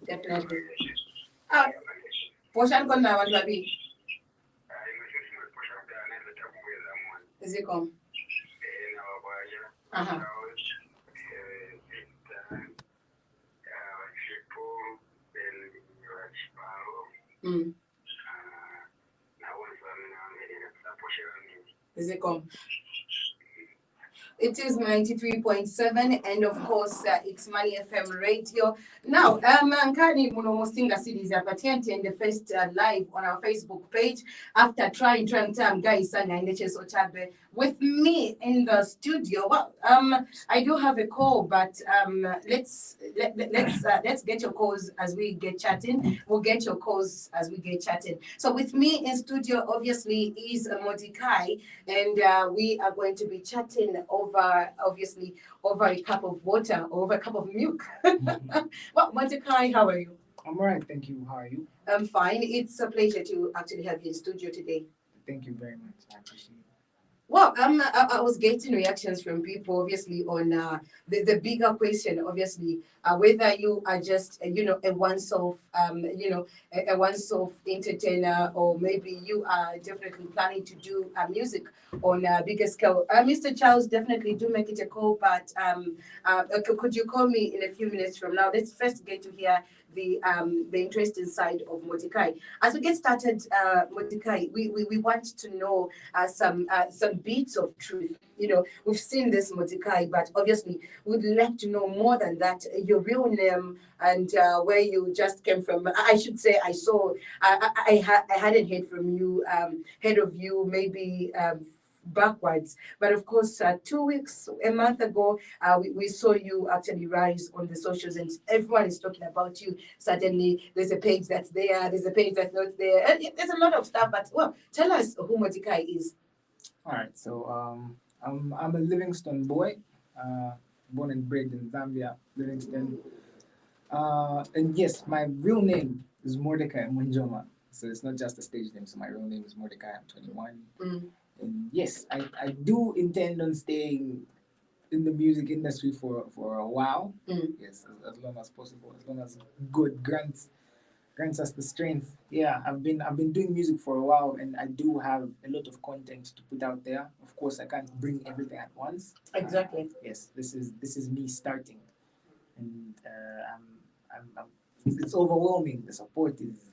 Definitely. Ah, portion kon na abantu babili. Ziko. Aha. Mm. Ziko. It is 93.7, and of course, it's Money FM radio. Now, Nkani Munomosinga cities are patient in the first live on our Facebook page after trying guys and NHS Otabe with me in the studio. Well, I do have a call, but let's get your calls as we get chatting. We'll get your calls as we get chatting. So with me in studio, obviously, is Mordecai, and we are going to be chatting over a cup of water or over a cup of milk. Well, Mordecai, how are you? I'm all right, thank you. How are you? I'm fine. It's a pleasure to actually have you in studio today. Thank you very much. I appreciate it. Well, I was getting reactions from people, obviously, on the bigger question, obviously, whether you are just, a once-off, a once-off entertainer, or maybe you are definitely planning to do music on a bigger scale. Mr. Charles, definitely do make it a call, but could you call me in a few minutes from now? Let's first get to hear the interesting side of Mordecai. As we get started, Mordecai, we want to know some bits of truth. We've seen this Mordecai, but obviously we'd like to know more than that. Your real name and where you just came from. I should say I saw. I hadn't heard of you maybe. Backwards, but of course 2 weeks, a month ago, we saw you actually rise on the socials, and everyone is talking about you. Suddenly there's a page that's there's a page that's not there, and there's a lot of stuff. But well, tell us who Mordecai is. All right, so I'm a Livingston boy, born and bred in Zambia, Livingston. And yes, my real name is Mordecai Munjoma. So it's not just a stage name. So my real name is Mordecai. I'm 21. And yes, I do intend on staying in the music industry for a while. Yes, as long as possible, as long as good grants us the strength. Yeah, I've been doing music for a while, and I do have a lot of content to put out there. Of course, I can't bring everything at once. Exactly. Yes, this is me starting, and it's overwhelming. The support is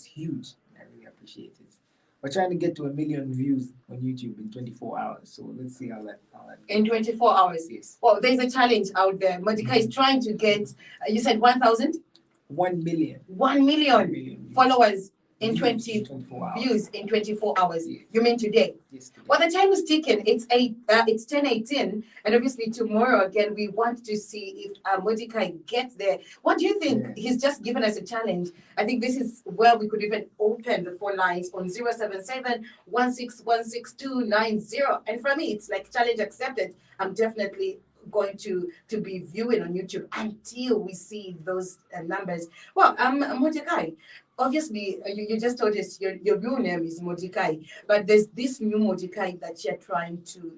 huge. I really appreciate it. We're trying to get to 1 million views on YouTube in 24 hours. So let's see how that in 24 hours. Yes. Well, there's a challenge out there. Mordecai is trying to get. You said 1,000. 1 million. 1 million followers in 24 hours. views in 24 hours. Yes. You mean today? Yes. Today. Well, the time is ticking. It's 10:18, and obviously tomorrow again we want to see if Mordecai gets there. What do you think? Yeah. He's just given us a challenge. I think this is where we could even open the phone lines on 077 1616290. And for me, it's like challenge accepted. I'm definitely going to be viewing on YouTube until we see those numbers. Well, Mordecai, obviously you just told us your real name is Mordecai, but there's this new Mordecai that you're trying to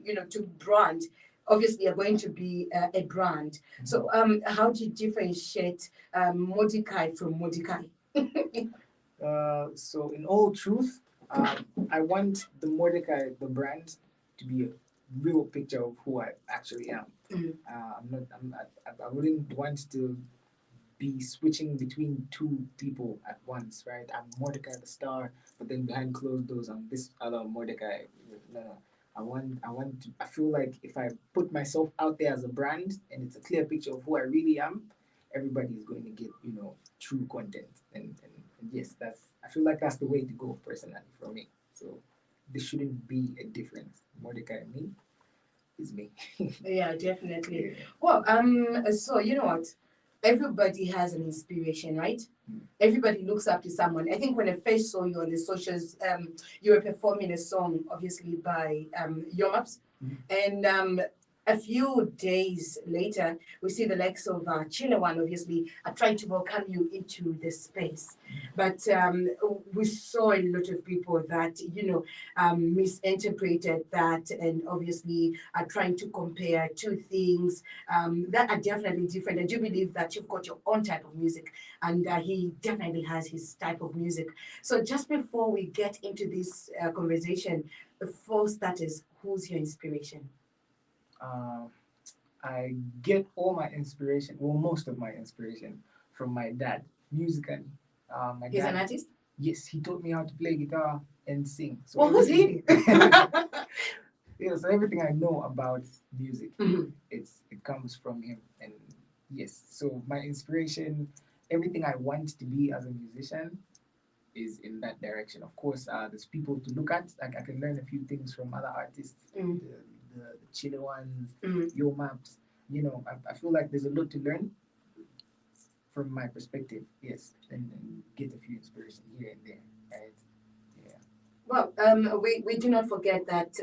brand. Obviously, you're going to be a brand. So, how do you differentiate Mordecai from Mordecai? So, in all truth, I want the Mordecai, the brand, to be a real picture of who I actually am. I wouldn't want to be switching between two people at once, right? I'm Mordecai the star, but then behind closed doors, I'm this other Mordecai. No. I feel like if I put myself out there as a brand and it's a clear picture of who I really am, everybody is going to get, true content. And yes, I feel like that's the way to go personally for me. So there shouldn't be a difference. Mordecai and me is me. Yeah, definitely. Yeah. Well, so you know what? Everybody has an inspiration, right? Everybody looks up to someone. I think when I first saw you on the socials, you were performing a song, obviously by Yomaps, and a few days later, we see the likes of Chile One, obviously, trying to welcome you into the space. But we saw a lot of people that, misinterpreted that and obviously are trying to compare two things that are definitely different. I do believe that you've got your own type of music, and he definitely has his type of music. So just before we get into this conversation, for starters, who's your inspiration? Uh, I get all my inspiration, well, most of my inspiration from my dad musically. My He's an dad, artist? yes, he taught me how to play guitar and sing. So Well, who's everything, he? so everything I know about music, Mhm. it comes from him. And yes, so my inspiration, everything I want to be as a musician is in that direction. Of course, there's people to look at. Like I can learn a few things from other artists, Mm. the Chile ones, Mm. your maps. I feel like there's a lot to learn from my perspective. Yes, and get a few inspiration here and there. Right? Yeah. Well, we do not forget that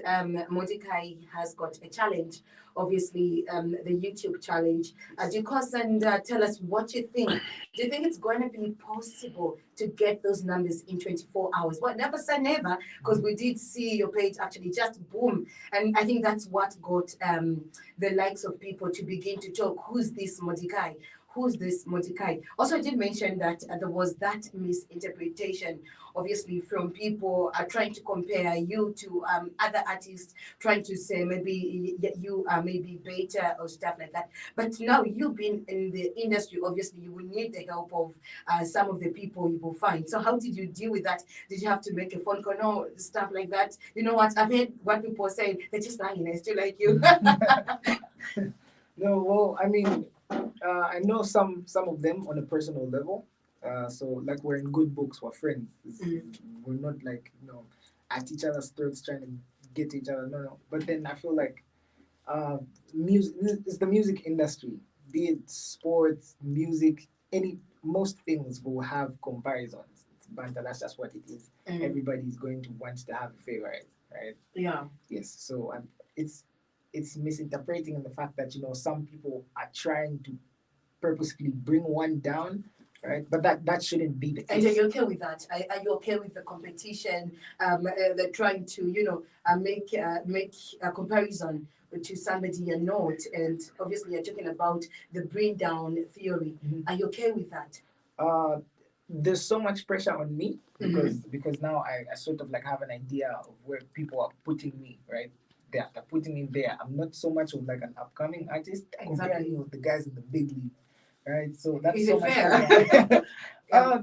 Mordecai has got a challenge, obviously, the YouTube challenge. Dukos, and tell us what you think. Do you think it's going to be possible to get those numbers in 24 hours? Well, never say never, because we did see your page actually just boom. And I think that's what got the likes of people to begin to talk. Who's this Mordecai? Who's this Mordecai? Also, I did mention that there was that misinterpretation obviously from people are trying to compare you to other artists, trying to say maybe you are maybe better or stuff like that. But now you've been in the industry, obviously you will need the help of some of the people you will find. So how did you deal with that? Did you have to make a phone call? No, stuff like that. You know what? I've heard what people say. They're just lying. I still like you. No, well, I mean, I know some of them on a personal level. So like we're in good books, we're friends. We're not like at each other's throats trying to get to each other. No, no. But then I feel like music is the music industry, be it sports, music, any most things will have comparisons. It's banter. That's just what it is. Mm. Everybody's going to want to have a favorite, right? Yeah. Yes. So it's misinterpreting in the fact that some people are trying to purposefully bring one down, right? But that shouldn't be the And are case. you okay with that? Are you okay with the competition? They're trying to, make a comparison to somebody you're not, and obviously you're talking about the bring down theory. Mhm. Are you okay with that? Uh, there's so much pressure on me because now I sort of like have an idea of where people are putting me, right? They're putting me there. I'm not so much of like an upcoming artist comparing me with the guys in the big league, right? So that's Is so it much fair? pressure. Yeah.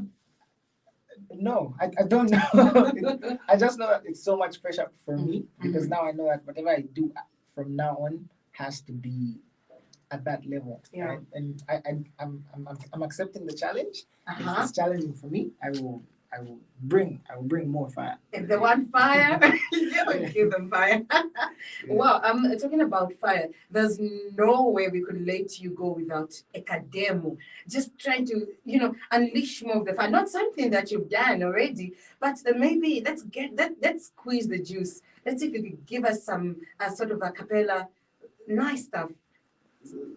No, I don't know. I just know that it's so much pressure for me because Mhm. now I know that whatever I do from now on has to be at that level, Yeah. right? And I'm accepting the challenge. If Uh-huh. it's challenging for me, I will bring more fire. If they want fire, you will give them fire. Well, I'm talking about fire. There's no way we could let you go without a cademo. Just trying to, unleash more of the fire. Not something that you've done already, but maybe let's squeeze the juice. Let's see if you could give us some sort of a cappella, nice stuff.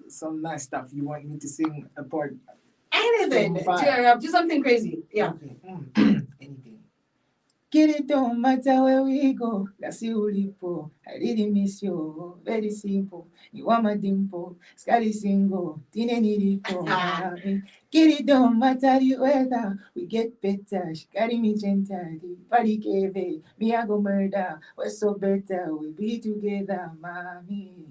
Some nice stuff. You want me to sing a part Anything. from fire? Do something crazy. Yeah. Okay. Anything. Get it don't matter where we go. That's you ulipo. I really miss you. Very simple. You are my dimple. Sky single. Tine nilipo. Mami. Get it don't matter the weather. We get better. She carry me gently. Body gave me I go murder. We're so better. We be together, mommy.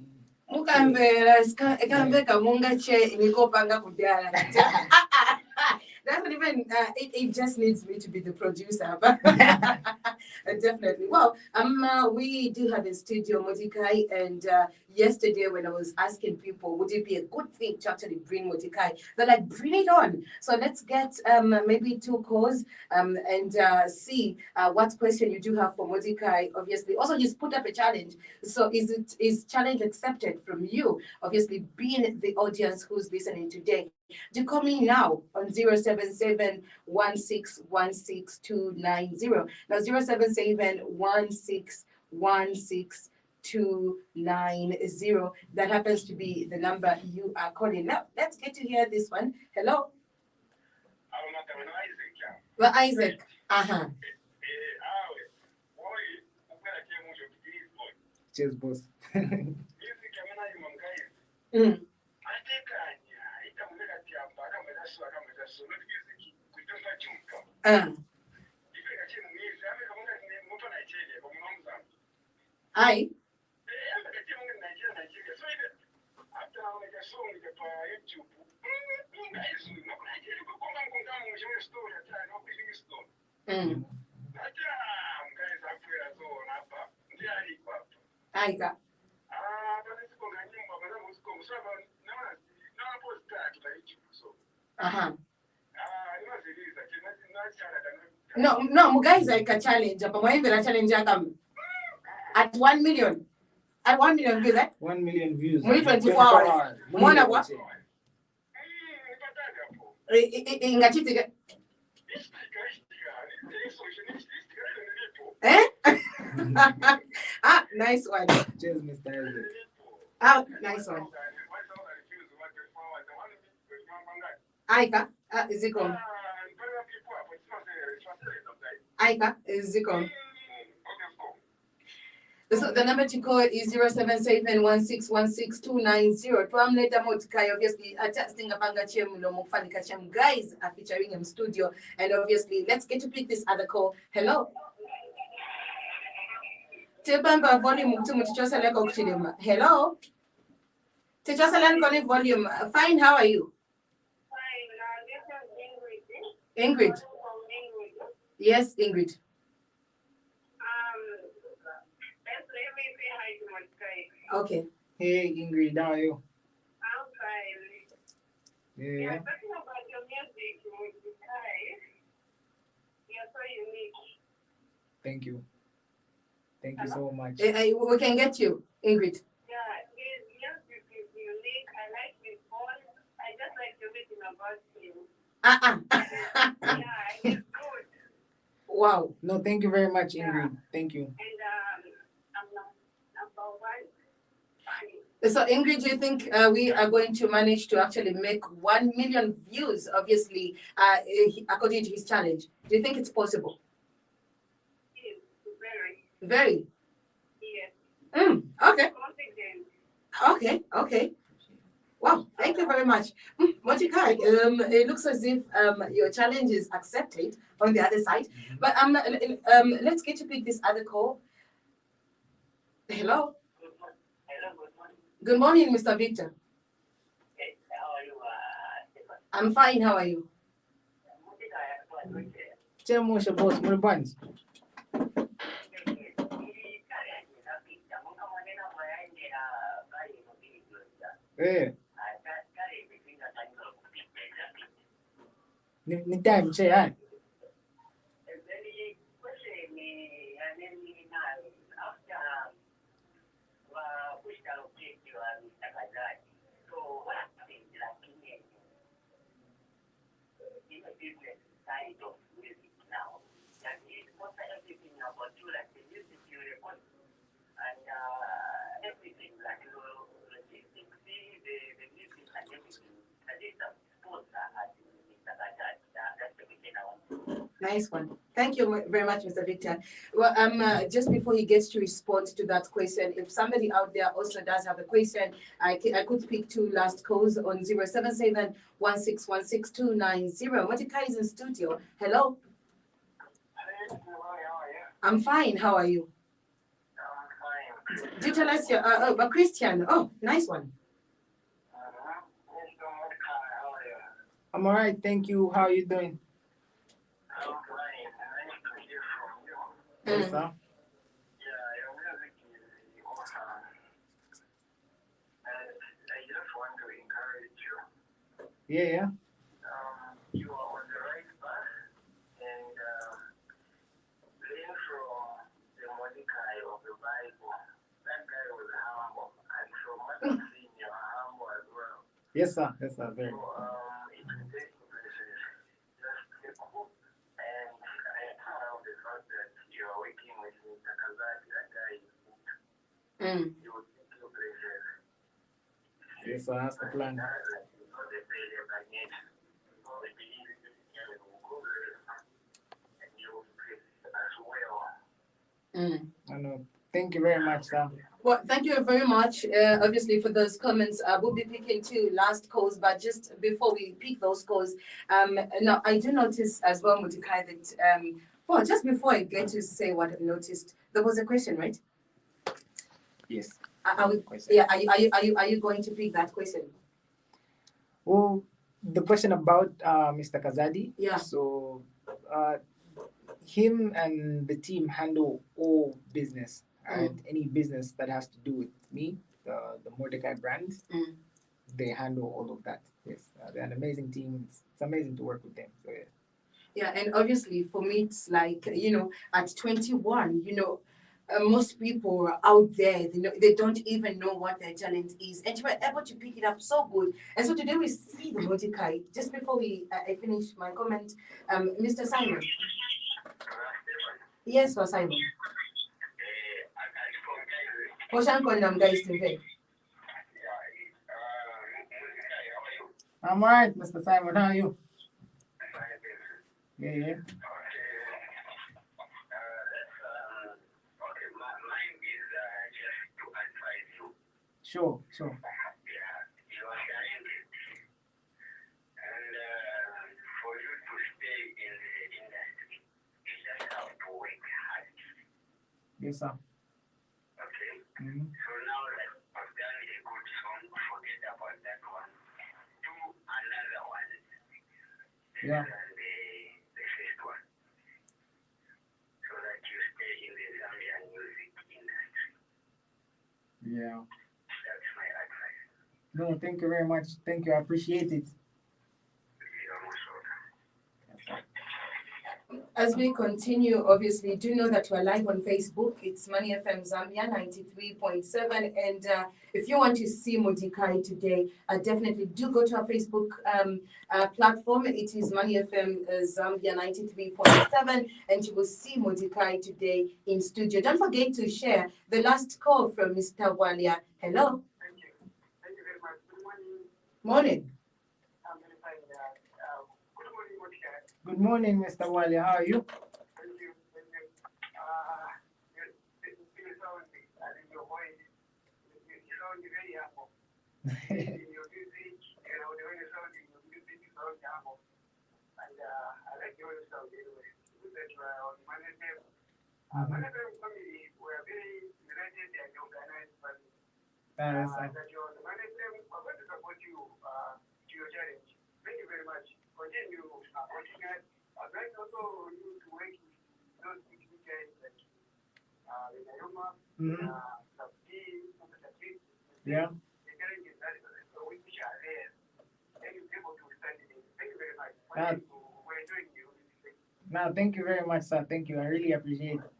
Mukambera ekambeka mungache nikopanga kudyala. That's not even. It just needs me to be the producer, but definitely. Well, we do have a studio, Modikai, and yesterday when I was asking people, would it be a good thing to actually bring Modikai? They're like, bring it on. So let's get maybe two calls and see what question you do have for Modikai. Obviously, also he's put up a challenge. So is challenge accepted from you? Obviously, being the audience who's listening today. Do call me now on 077 1616 290. Now 077 1616 290. That happens to be the number you are calling. Now, let's get to hear this one. Hello? Well, Isaac. Uh-huh. Cheers, boss. Mm. Aye. Mm. Aika. Uh-huh. No, guys, like a challenge. But why even a challenge at 1 million? At 1 million views, eh? 1 million views. Only 24 hours. Mwana what? Ingachiti. Eh? Nice one. Cheers, Mr. Isaac. Nice one. Aika, is it gone? Aika, is it gone? So the number to call is 07716169290. Twamleta Motikai, obviously, testing Abanga Chemulo Mufani Kacham guys are featuring in studio. And obviously, let's get to pick this other call. Hello. Tebamba volume Hello. Tichosalan calling volume. Fine, how are you? Fine, this is Ingrid. Yes, Ingrid. Let me say hi to my guys. Okay. Hey, Ingrid, how are you? I'm fine. Yeah. Talking about your music, guys, you're so unique. Thank you. Thank you so much. We can get you, Ingrid. Yeah, his music is unique. I like his voice. I just like everything about him. Yeah, he's good. Wow. No, thank you very much, Ingrid. Thank you. And I'm number one funny. So, Ingrid, do you think we are going to manage to actually make 1 million views, obviously, according to his challenge? Do you think it's possible? Yes, very. Very. Yes. Okay. Confident. Okay. Wow, thank you very much. Motikai, it looks as if your challenge is accepted on the other side. But let's get to pick this other call. Hello. Good morning, Mr. Victor. Hey, how are you, I'm fine. How are you? Chemusha, boss, more buns. Eh. Ni time, say hi. Nice one. Thank you very much, Mr. Victor. Well, just before he gets to respond to that question, if somebody out there also does have a question, I could pick two last calls on 077 Motica is in studio. Hello. I'm fine. How are you? I'm fine. Do you tell us your Christian? Oh, nice one. I'm all right, thank you. How are you doing? I'm fine. Nice to hear from you. Yes, sir. Yeah, your music is awesome. And I just want to encourage you. Yeah. You are on the right path and learn from the Mordecai of the Bible. That guy was humble. And from what I've seen, you're humble as well. Yes, sir. Very. So, it will take places. Just keep hope. And I am proud of the fact that you are working with Mr. Kazaki. That guy is good. Mm. you will take your places. Yes, so that's the plan. Because they pay their budget. Because they believe in the will go there and you will face as well. Mm. I know. Thank you very much, sir. Well, thank you very much, obviously, for those comments. We'll be picking two last calls, but just before we pick those calls, now I do notice as well, Mutikai, that, well, just before I get to say what I've noticed, there was a question, right? Yes. Are we, Question. yeah, are you going to pick that question? Well, the question about Mr. Kazadi. Yeah. So, him and the team handle all business and any business that has to do with me, the Mordecai brand. Mm. They handle all of that. Yes, they're an amazing team. It's amazing to work with them. So yeah. Yeah, and obviously for me, it's like, at 21, most people are out there, they don't even know what their talent is. And you were able to pick it up so good. And so today we see the Mordecai. Just before I finish my comment, Mr. Simon. Yes, for Simon. Oshan Kondam guys to I'm alright, Mr. Simon. How are you? Yeah, yeah. Mine is just to advise you. Sure, sure. Yeah, you are talented. And for you to stay in the industry, you just have to work hard. Yes, sir. Okay? Mm-hmm. So now that I've done a good song, forget about that one. Do another one. Yeah. Than the first one. So that you stay in the Zambian music industry. Yeah. That's my advice. No, thank you very much. Thank you. I appreciate it. You're most welcome. Yes, sir. As we continue, obviously, do know that we're live on Facebook. It's Money FM Zambia 93.7. And if you want to see Modikai today, definitely do go to our Facebook platform. It is Money FM Zambia 93.7. And you will see Modikai today in studio. Don't forget to share the last call from Mr. Walia. Hello. Thank you. Thank you very much. Good morning. Morning. I'm very fine. Good morning, Monica. Good morning, Mr. Wally. How are you? Thank you. Thank you. You sound, and in your voice, you sound very humble. In your music, the way you sound in your music, you sound humble. And I like the way you sound anyway. Good that you are on Monday. Monday family, we are very united and organized family. That you are on the Monday, we're going to support you to your challenge. Thank you very much. Continue working at. I'd like also you to work with those big guys like Nayoma, Sabdi, Yeah. the challenges that which are there. And you'll be able to stand in it. Thank you very much. We're enjoying you. No, thank you very much, sir. Thank you. I really appreciate it.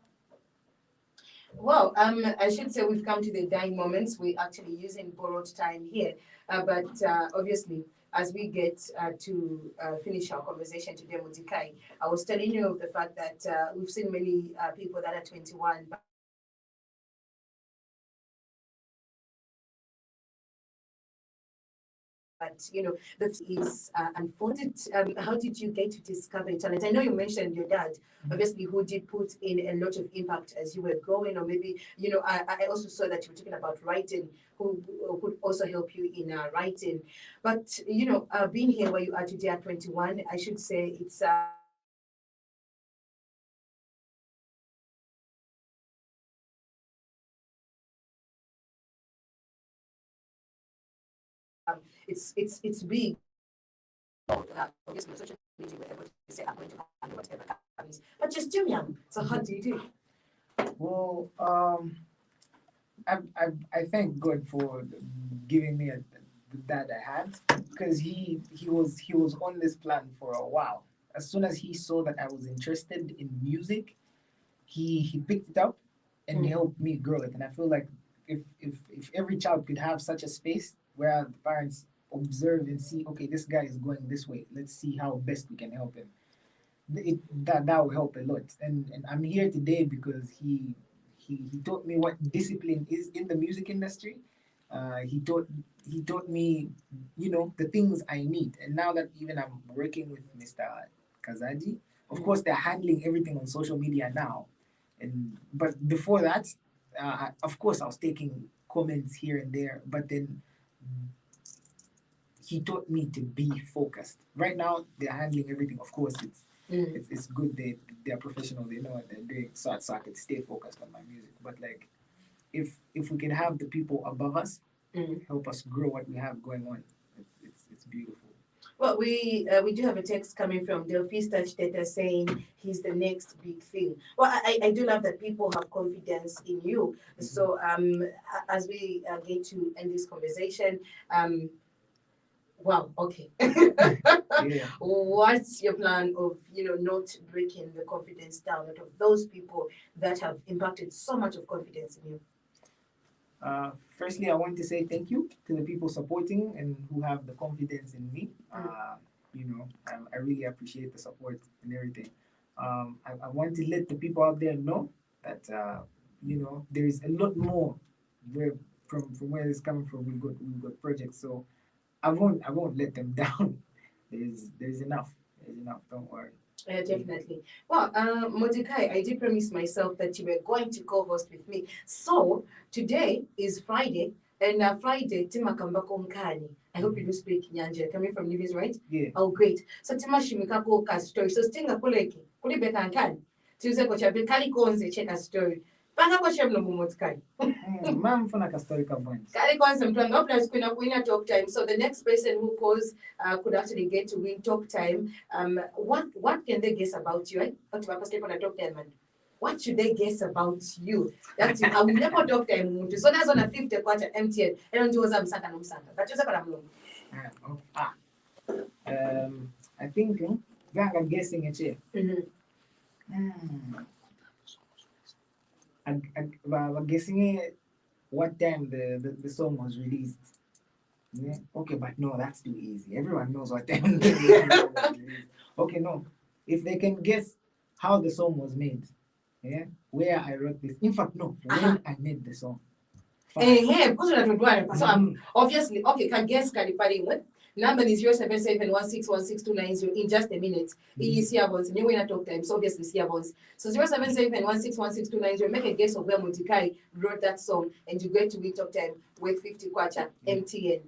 Well, I should say we've come to the dying moments. We're actually using borrowed time here, but obviously, as we get to finish our conversation today, Mutikai, I was telling you of the fact that we've seen many people that are 21. But the is unfolded. How did you get to discover talent? I know you mentioned your dad, obviously, who did put in a lot of impact as you were growing, or maybe I also saw that you were talking about writing, who could also help you in writing. But being here where you are today at 21, I should say it's. It's big. Obviously, social media, we're able to say, I'm going to handle whatever comes. But you're still young. So how do you do? Well, I thank God for giving me the dad I had, because he was on this plan for a while. As soon as he saw that I was interested in music, he picked it up and helped me grow it. And I feel like if every child could have such a space where the parents observe and see, okay, this guy is going this way, let's see how best we can help him. That will help a lot. And I'm here today because he he taught me what discipline is in the music industry. He taught me, the things I need. And now that even I'm working with Mr. Kazaji, of course they're handling everything on social media now. But before that, of course I was taking comments here and there. But then he taught me to be focused. Right now they're handling everything. Of course it's good, they're professional, they know what they're doing, so I could stay focused on my music. But like, if we can have the people above us help us grow what we have going on, it's beautiful. Well, we do have a text coming from Delphi Touch Data saying he's the next big thing. Well, I do love that people have confidence in you. So as we get to end this conversation, wow, okay. Yeah. What's your plan of not breaking the confidence down out of those people that have impacted so much of confidence in you? Firstly, I want to say thank you to the people supporting and who have the confidence in me. I really appreciate the support and everything. I want to let the people out there know that there is a lot more where from where it's coming from. We've got projects, so I won't let them down. There's enough. There's enough. Don't worry. Definitely. Well, Mordecai, I did promise myself that you were going to co-host with me. So today is Friday, and Friday, Tima Kambako Nkani. I hope you do speak Nyanja, coming from Livies, right? Yeah. Oh, great. So Tima Shimikako ka story. So Stinga Kuleki, Kulibeka Nkani. Tuesday, Kocha Bekali Konze, check a story. Panga kwa shemno Mordecai. Mom, for like a historical point. Kali kwanza mtu angopla sikuina kuina talk time. So the next person who calls could actually get to win talk time. What can they guess about you? What to step on a talk time, man? What should they guess about you? That's it. I will never talk time. Muntu. So that's on a 50 quarter MTN. I don't do msaka no msaka. But just para mlongo. I think I'm guessing it here. I'm guessing it what time the song was released. Yeah. Okay, but no, that's too easy. Everyone knows what time the song was released. Okay, no. If they can guess how the song was made, yeah, where I wrote this. In fact, no, when I made the song. Because we're not so obviously okay, can guess Kalipari what? Number is 077161629 in just a minute. Is here bonds. New winner talk time, so obviously here bonds. So 077161629. Make a guess of where Mutikai wrote that song, and you get to win talk time with 50 kwacha MTN.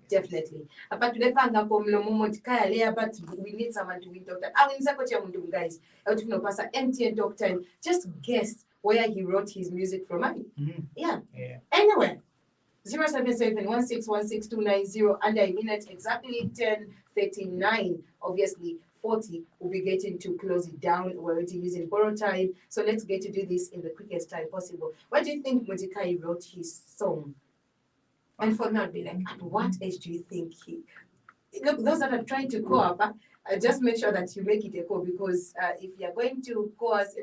Definitely. But to the panga pomlomo Mutikai layer, but we need someone to win talk time. I win Sakocha Mundum guys. Out of no passer MTN talk time. Just guess where he wrote his music from. Yeah. Anyway. 077161629 under a minute exactly 10:39. Obviously 40 will be getting to close it down. We're already using borrow time, so let's get to do this in the quickest time possible. What do you think Mordecai wrote his song? And for me, I'd be like, at what age do you think he look? Those that are trying to call up, just make sure that you make it a call, because if you're going to call us,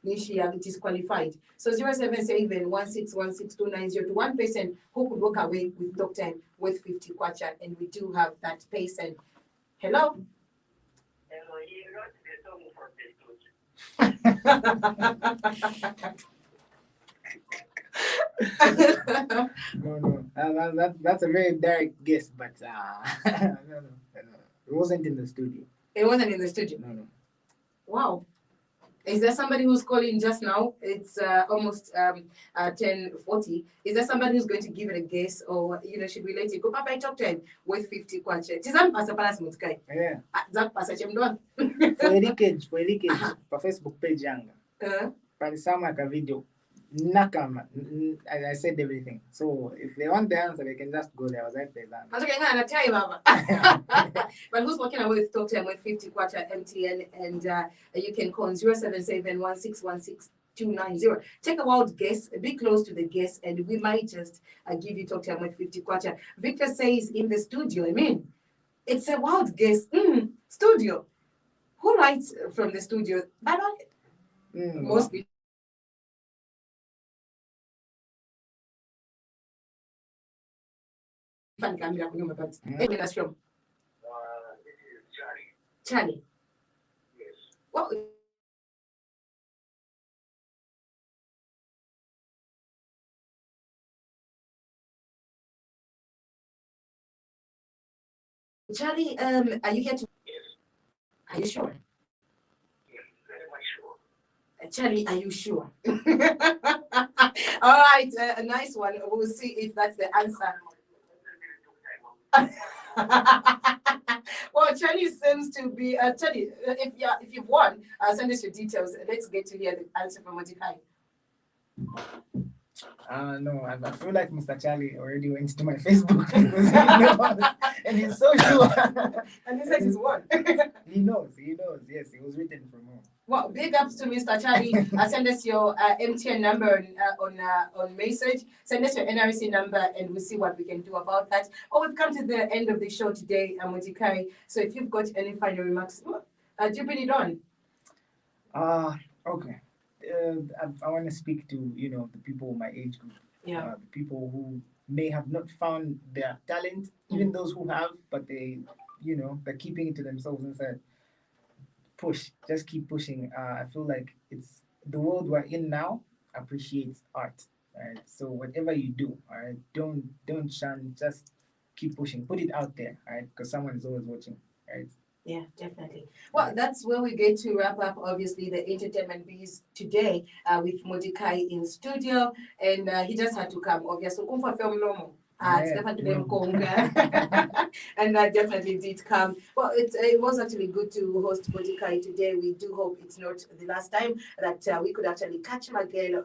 Nishi are disqualified. So 077161629 to one person who could walk away with talk time with 50 kwacha, and we do have that person. Hello? Hello, he wrote the song for No. That's a very direct guess, but no. It wasn't in the studio. It wasn't in the studio. No. Wow. Is there somebody who's calling just now? It's almost 10:40. Is there somebody who's going to give it a guess, or should we let it go? Papa, I talk to him with 50 kwacha. Tizam pasa palas mutkai. Yeah. Zak pasa chemdwa. For leakage, for Facebook page yanga. Palisama ka video. Nakama. I said everything. So if they want the answer, they can just go there. I was right there. But who's walking away with talk time with 50 kwacha MTN, and you can call 077161629. Take a wild guess, be close to the guess, and we might just give you talk time with 50 kwacha. Victor says in the studio, it's a wild guess. Studio. Who writes from the studio? Mostly. But this is Charlie. Yes. Well, Charlie, are you here to? Yes, Are you sure? yes, very much sure. Charlie, are you sure? All right, a nice one. We'll see if that's the answer. Well, Charlie seems to be. Charlie, if you've won, send us your details. Let's get to hear the answer from Modikai. No, I feel like Mr. Charlie already went to my Facebook because he knows, and he's so sure. And he says he's won. He knows. Yes, it was written from home. Well, big ups to Mr. Charlie. Send us your MTN number on message. Send us your NRC number, and we'll see what we can do about that. Oh, we've come to the end of the show today, Modikai. So if you've got any final remarks, do you bring it on? Okay. I want to speak to the people my age group. Yeah. The people who may have not found their talent, even those who have, but they're keeping it to themselves and said, push, just keep pushing. I feel like it's the world we're in now appreciates art. Right. So whatever you do, all right, don't shun, just keep pushing, put it out there, right? Because someone is always watching, right? Yeah, definitely. Well, that's where we get to wrap up, obviously, the entertainment biz today with Modikai in studio. And he just had to come, obviously. Kumfa film normal. Yeah. And that definitely did come. Well, it was actually good to host Modikai today. We do hope it's not the last time that we could actually catch him again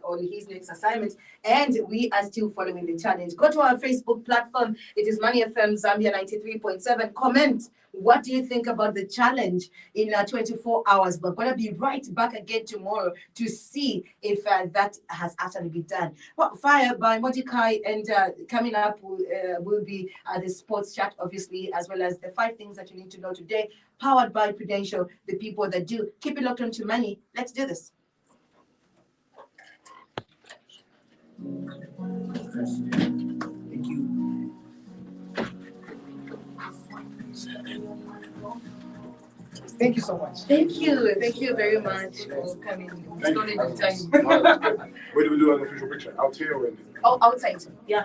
on his next assignment. And we are still following the challenge. Go to our Facebook platform. It is Money FM Zambia 93.7. Comment. What do you think about the challenge in 24 hours? We're going to be right back again tomorrow to see if that has actually been done. Well, Fire by Modikai, and coming up will be the sports chat, obviously, as well as the 5 things that you need to know today, powered by Prudential, the people that do. Keep it locked onto money. Let's do this. Thank you. Thank you so much. Thank you very much for coming. It's not enough time. Where do we do an official picture? Out here or in? Oh, outside, yeah.